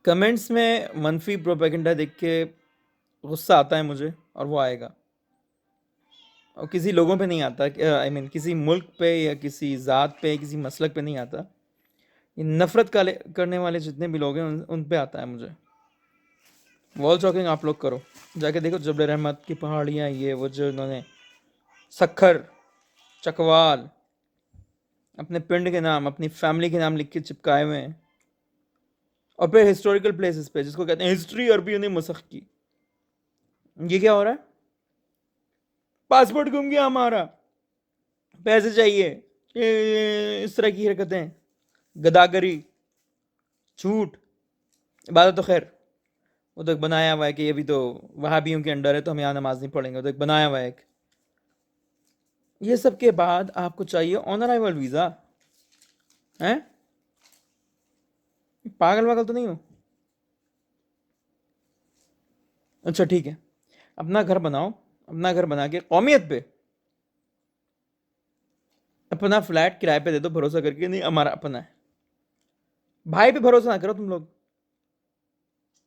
Comments में मनफी propaganda देख के गुस्सा आता है मुझे और वो आएगा। और किसी लोगों पे नहीं आता, आई मीन किसी मुल्क पे या किसी ज़ात पे किसी मसलक पे नहीं आता। ये नफ़रत करने वाले जितने भी लोग हैं उन पे आता है मुझे। वॉल चॉकिंग आप लोग करो, जाके देखो जबल रहमत की पहाड़ियाँ, ये वो जो इन्होंने सखर चकवाल अपने पिंड के नाम अपनी फैमिली के नाम लिख के चिपकाए हुए हैं। और फिर हिस्टोरिकल प्लेसेस पे जिसको कहते हैं हिस्ट्री अरबियों ने मसख की। ये क्या हो रहा है? पासपोर्ट गुम गया हमारा, पैसे चाहिए, इस तरह की हरकतें, गदागरी, झूठ। इबादत तो खैर वो तो एक बनाया हुआ है कि ये भी तो वहाबियों के अंडर है तो हम यहाँ नमाज नहीं पढ़ेंगे, तो एक बनाया हुआ है एक। ये सब के बाद आपको चाहिए ऑन अराइवल वीज़ा है? पागल वागल तो नहीं हो? अच्छा ठीक है, अपना घर बनाओ, अपना घर बना के कौमियत पे अपना फ्लैट किराए पे दे दो, भरोसा करके नहीं हमारा अपना है। भाई पे भरोसा ना करो तुम लोग।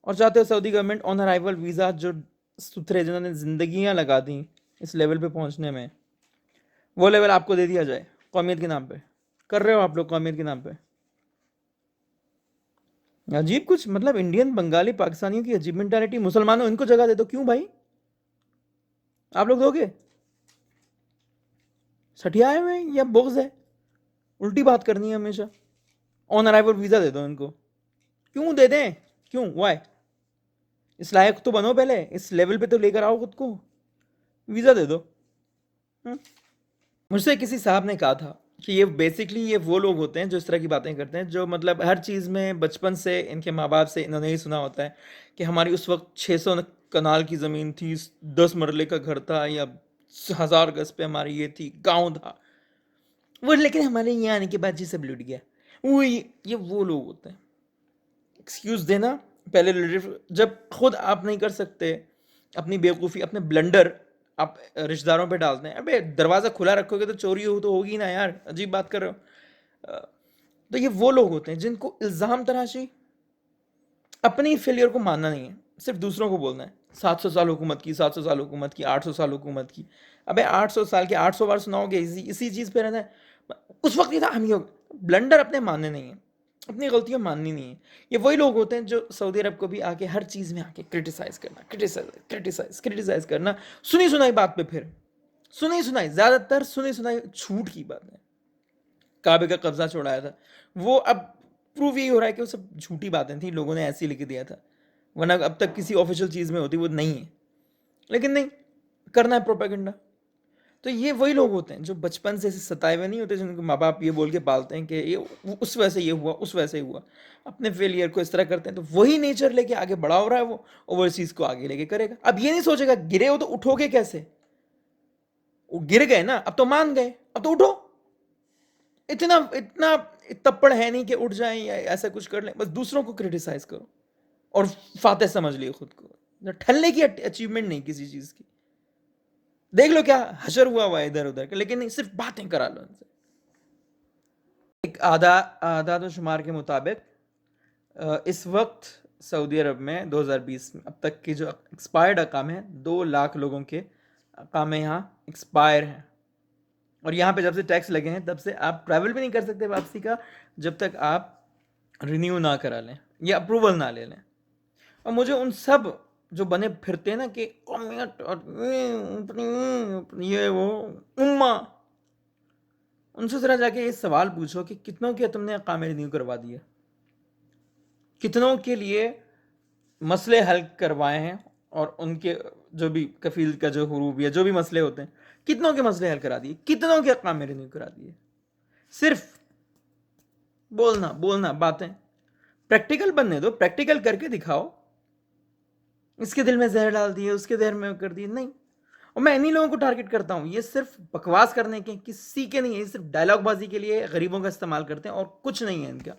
और चाहते हो Saudi government on arrival visa जो सुथरे जिन्होंने जिंदगियां लगा दी इस लेवल पे पहुंचने में, वो लेवल आपको दे दिया जाए कौमियत के नाम पे। कर रहे हो आप लोग कौमियत के नाम पे। अजीब कुछ, मतलब इंडियन बंगाली पाकिस्तानियों की अजीब मेंटालिटी। मुसलमानों इनको जगह दे दो, क्यों भाई आप लोग दोगे? सठियाए हुए हैं या बुग़्ज़ है? उल्टी बात करनी है हमेशा। ऑन अराइवल वीज़ा दे दो इनको। क्यों दे दें? क्यों? वाई? इस लायक तो बनो, पहले इस लेवल पे तो लेकर आओ खुद को, वीज़ा दे दो। मुझसे किसी साहब ने कहा था कि ये बेसिकली ये वो लोग होते हैं जो इस तरह की बातें करते हैं, जो मतलब हर चीज़ में बचपन से इनके माँ बाप से इन्होंने ही सुना होता है कि हमारी उस वक्त 600 कनाल की ज़मीन थी, 10 मरले का घर था, या 1000 गज पे हमारी ये थी, गांव था वो, लेकिन हमारे यहाँ आने के बाद जी सब लुट गया। वो ये वो लोग होते हैं। एक्सक्यूज़ देना पहले, जब खुद आप नहीं कर सकते, अपनी बेवकूफ़ी अपने ब्लंडर आप रिश्तेदारों पे डालते हैं। अबे दरवाज़ा खुला रखोगे तो चोरी हो तो होगी ना यार, अजीब बात कर रहे हो। तो ये वो लोग होते हैं जिनको इल्ज़ाम तराशी, अपनी फेलियर को मानना नहीं है, सिर्फ दूसरों को बोलना है 700 साल हुकूमत की, 700 साल हुकूमत की, 800 साल हुकूमत की। अबे 800 साल के 800 बार सुनाओगे इसी चीज़ पे रहना है। उस वक्त ये था, हम ये ब्लंडर अपने मानने नहीं है, अपनी गलतियां माननी नहीं है। ये वही लोग होते हैं जो सऊदी अरब को भी आके हर चीज़ में आके क्रिटिसाइज करना, क्रिटिसाइज करना, सुनी सुनाई बात पे, फिर सुनी सुनाई, ज़्यादातर सुनी सुनाई झूठ की बात है। काबे का कब्जा छुड़ाया था, वो अब प्रूव यही हो रहा है कि वो सब झूठी बातें थी, लोगों ने ऐसे ही लिख दिया था, वरना अब तक किसी ऑफिशियल चीज़ में होती, वो नहीं है। लेकिन नहीं, करना है प्रोपेगेंडा। तो ये वही लोग होते हैं जो बचपन से सताए हुए नहीं होते, जिनको माँ बाप ये बोल के पालते हैं कि ये उस वजह से ये हुआ, उस वजह से हुआ, अपने फेलियर को इस तरह करते हैं। तो वही नेचर लेके आगे बढ़ा हो रहा है वो, और वो इस चीज़ को आगे लेके करेगा। अब ये नहीं सोचेगा गिरे हो तो उठोगे कैसे, वो गिर गए ना, अब तो मान गए, अब तो उठो। इतना इतना तप्पड़ है नहीं कि उठ जाएं या ऐसा कुछ कर लें, बस दूसरों को क्रिटिसाइज करो और फातेह समझ लियो खुद को। ठल्ले की अचीवमेंट नहीं किसी चीज़ की। देख लो क्या हशर हुआ है इधर उधर का, लेकिन नहीं, सिर्फ बातें करा लो इनसे। एक आधा तो शुमार के मुताबिक इस वक्त सऊदी अरब में 2020 में अब तक की जो एक्सपायर्ड अकाम है, 2 लाख लोगों के अकाम यहाँ एक्सपायर हैं। और यहाँ पे जब से टैक्स लगे हैं तब से आप ट्रैवल भी नहीं कर सकते वापसी का, जब तक आप रिन्यू ना करा लें या अप्रूवल ना ले लें। और मुझे उन सब जो बने फिरते हैं ना कि कौमियत और ये वो उम्मा, उनसे ज़रा जाके ये सवाल पूछो कि कितनों के तुमने अकामे रिन्यू करवा दिए, कितनों के लिए मसले हल करवाए हैं, और उनके जो भी कफील का जो हुरूब या जो भी मसले होते हैं, कितनों के मसले हल करा दिए, कितनों के अकामे रिन्यू करा दिए। सिर्फ बोलना बोलना बातें, प्रैक्टिकल बनने दो, प्रैक्टिकल करके दिखाओ। इसके दिल में जहर डाल दिए, उसके दिल में कर दिए, नहीं। और मैं इन्हीं लोगों को टारगेट करता हूँ, ये सिर्फ बकवास करने के, किसी के नहीं है, ये सिर्फ डायलॉग बाजी के लिए गरीबों का इस्तेमाल करते हैं और कुछ नहीं है इनका।